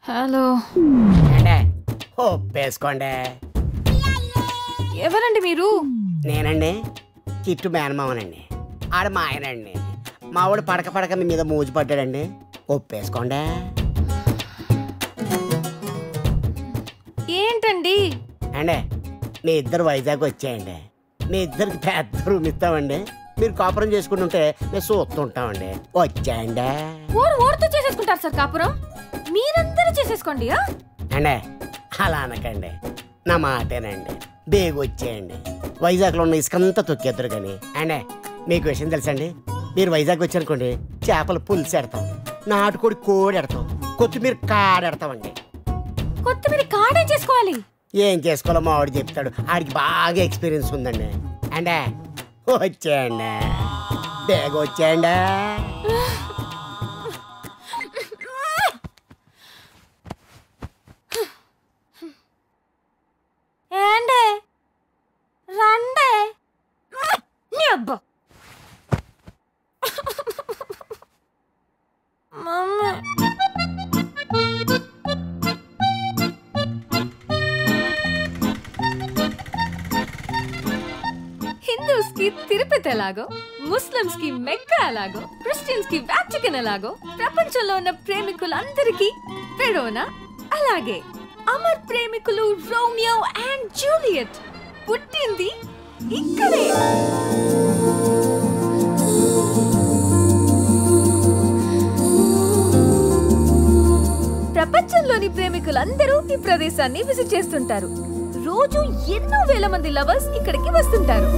Hello ఒప్పేసుకోండి. ఎవరండి మీరు? నేనండి కిట్టు మేనమావనండి. ఆడ మా ఆయనండి. మావాడు పడక పడక మీ మీద మూజు పడ్డాడండి. ఒప్పేసుకోండి. ఏంటండి? అండి మీ ఇద్దరు వైజాగ్ వచ్చేయండి. మీ ఇద్దరికి పెద్ద రూమ్ ఇస్తామండి. మీరు కాపురం చేసుకుంటుంటే మేము చూస్తుంటామండి. వచ్చేయండి. ఓరుతో చేసేసుకుంటారు సార్ కాపురం. మీరందరూ చేసేసుకోండి. అండి అలా అనకండి, నా మాటేనండి. బేగు వచ్చేయండి. వైజాగ్లో ఉన్న ఇసుకంతా తొక్కేద్దరు కానీ. అండి మీకు విషయం తెలుసండి, మీరు వైజాగ్ వచ్చారనుకోండి, చేపలు పులుసు ఎడతాం, నాటుకోడి కోడి ఎడతాం, కొత్తిమీర కాడెడతామండి. కొత్తిమీర కాడే చేసుకోవాలి. ఏం చేసుకోవాలో మా వాడు చెప్తాడు. ఆడికి బాగా ఎక్స్పీరియన్స్ ఉందండి. అండి వచ్చేయండి, బేగ వచ్చేయండి. ఏండే రండే నీ అబ్బా. మమ్మీ హిందూస్ కి తిరుపతి ఎలాగో, ముస్లిమ్స్ కి మెక్కా ఎలాగో, క్రిస్టియన్స్ కి వాటికన్ ఎలాగో, ప్రపంచంలో ఉన్న ప్రేమికులందరికీ వెరోనా అలాగే అమర్ ప్రేమికులు రోమియో అండ్ జూలియట్ పుట్టింది ఇక్కడే. ప్రపంచంలోని ప్రేమికులందరూ ఈ ప్రదేశాన్ని విజిట్ చేస్తుంటారు. రోజు ఎన్నో వేల మంది లవర్స్ ఇక్కడికి వస్తుంటారు.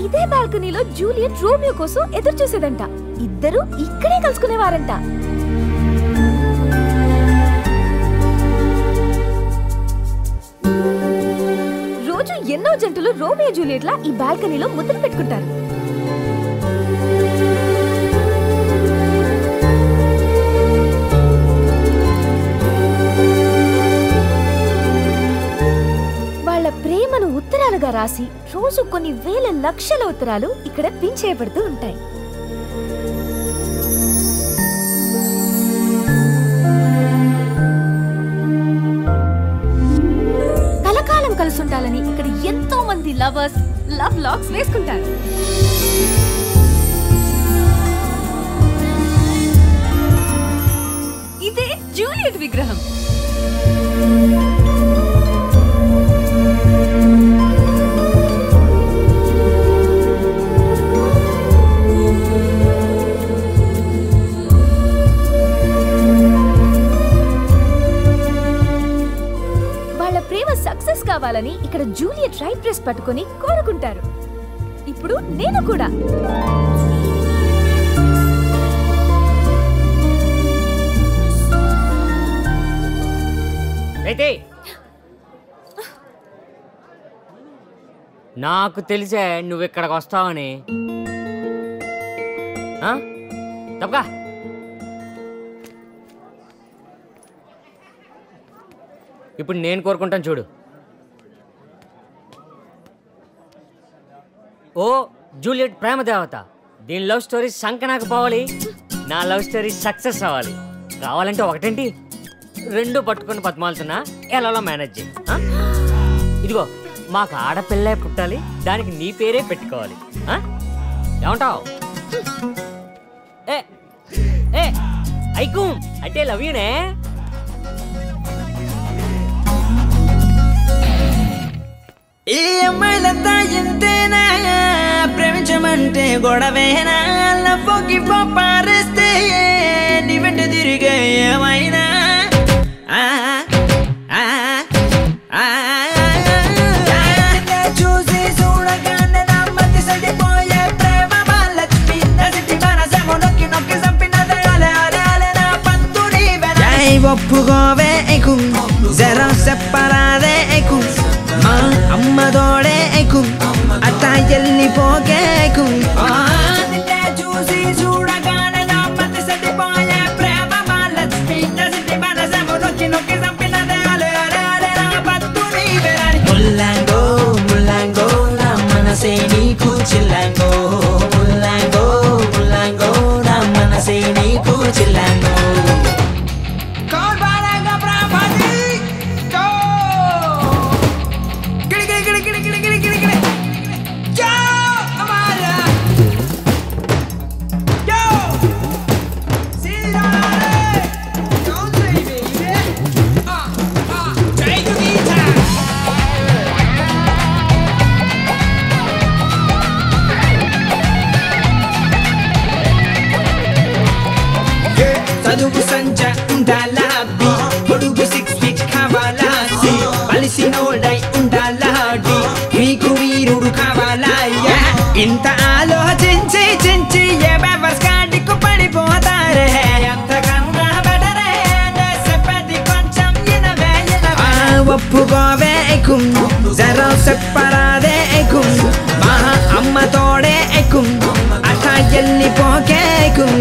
ఇదే బాల్కనీలో జూలియట్ రోమియో కోసం ఎదురు చూసేదంట. ఇద్దరు ఇక్కడే కలుసుకునేవారంట. రోజు ఎన్నో జంటలు రోమియో జూలియట్ల ఈ బాల్కనీలో ముద్దులు పెట్టుకుంటారు. వాళ్ళ ప్రేమను ఉత్తరాలుగా రాసి రోజు కొన్ని వేల లక్షల ఉత్తరాలు ఇక్కడ పిన్ చేయబడుతూ ఉంటాయి. కలకాలం కలుసుంటాలని ఇక్కడ ఎంతో మంది లవర్స్ లవ్ లాక్స్ వేసుకుంటారు. ఇదే జూలియట్ విగ్రహం. సక్సెస్ కావాలని ఇక్కడ జూలియట్ రైట్ ప్రెస్ పట్టుకొని కోరుకుంటారు. ఇప్పుడు నేను కూడా. నాకు తెలిసే నువ్వు ఇక్కడికి వస్తావని. తప్పగా ఇప్పుడు నేను కోరుకుంటాను చూడు. ఓ జూలియట్ ప్రేమ దేవత, దీని లవ్ స్టోరీ సంకనాకు పోవాలి, నా లవ్ స్టోరీ సక్సెస్ అవ్వాలి. కావాలంటే ఒకటేంటి రెండు పట్టుకుని పద్మాలుతున్నా ఎలా మేనేజ్ చేయి. ఇదిగో మాకు ఆడపిల్లే పుట్టాలి, దానికి నీ పేరే పెట్టుకోవాలి. ఏమంటావు? ఏ ఏ ఐకు అంటే లవ్ యూనే. ఈ అమ్మాయిలంతా ఎంతేనా, ప్రేమించమంటే గొడవేనా, లవ్వుకి పారేస్తే నీ వెంట తిరిగే ఏమైనా. చూసి చూడగానే నా మతి సడిపోయే ప్రేమ మహాలక్ష్మి, నసిటి మనసేమో నొక్కి నొక్కి చంపినదే అలే అలే అలే నా పంతుడి ఒప్పుకోవే ఎక్కు జర సెప్పరాదే ఎక్కు అమ్మదోడేకుం అట్టా వెళ్ళిపోకేకుం నిన్నే చూసి చూడగానే నా మతి సడిపోయే ప్రేమ మహాలక్ష్మి నసిటి మనసము నొక్కి నొక్కి చంపినదే అలే అలే అలే నా పత్తు నీవేనని ముల్లాంగో ముల్లాంగో నా మనసే నీకు చిల్లాంగో ముల్లాంగో ముల్లాంగో నా మనసే నీకు చిల్లాంగో చదువు సంచ ఉండాలా బి పొడుగు 6 ఫీట్ కావాలా సి పలిసినోడై ఉండాలా డి మీకు వీరుడు కావాలా ఇంత ఆలోచించి చించి ఏ వ్యవస్థకు పడిపోతారే అంతకన్నా బెటరే చెప్పది కొంచెం ఇనవే ఒప్పుకోవే ఎక్కుం జరా సెప్పరాదే ఎక్కుం మా అమ్మ తోడే ఎక్కుం అట్టా వెళ్ళిపోకే ఎక్కుం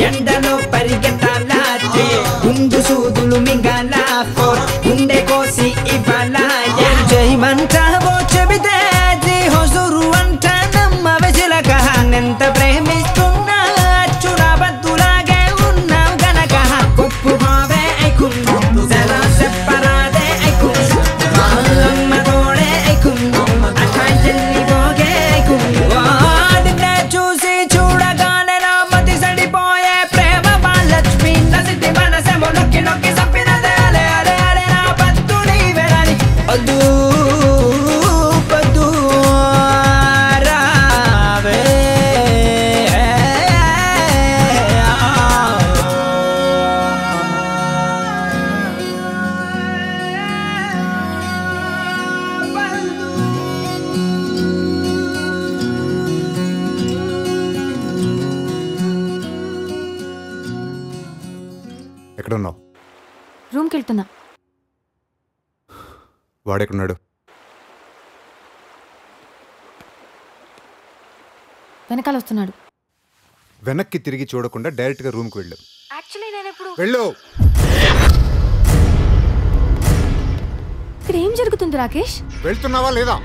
ఎండలో పరిగెత్తాలాటే గుండు సూదులు మింగాలా ఫోర్ గుండె కోసి ఇవ్వాలా జయమంటావో చెబితే హొసురు అంట నమ్మవే చిలక ఎంత ప్రేమిస్తున్నా చురాబద్దులాగే ఉన్నావు గనక ఒప్పుకోవే ఐకుం జరా సెప్పరాదే ఐకుం అమ్మ తోడే ఐకుం అట్టా వెళ్ళిపోగే ఐకుం నిన్నే చూసి చూడగానే నా మతి సడిపోయే ప్రేమ మహాలక్ష్మి నసిటి మనసము నొక్కి నొక్కి చంపినదే అలే అలే అలే నా పత్తు నీవేనని వద్దు వద్దు రావే ఎక్కడున్నావు? రూమ్కి వెళ్తున్నా. వాడెక్కడున్నాడు? వెనకాల వస్తున్నాడు. వెనక్కి తిరిగి చూడకుండా డైరెక్ట్గా రూమ్కి వెళ్ళు. యాక్చువల్లీ నేను ఇప్పుడు వెళ్ళు. ఇక్కడ ఏం జరుగుతుంది రాకేష్? వెళ్తున్నావా లేదా?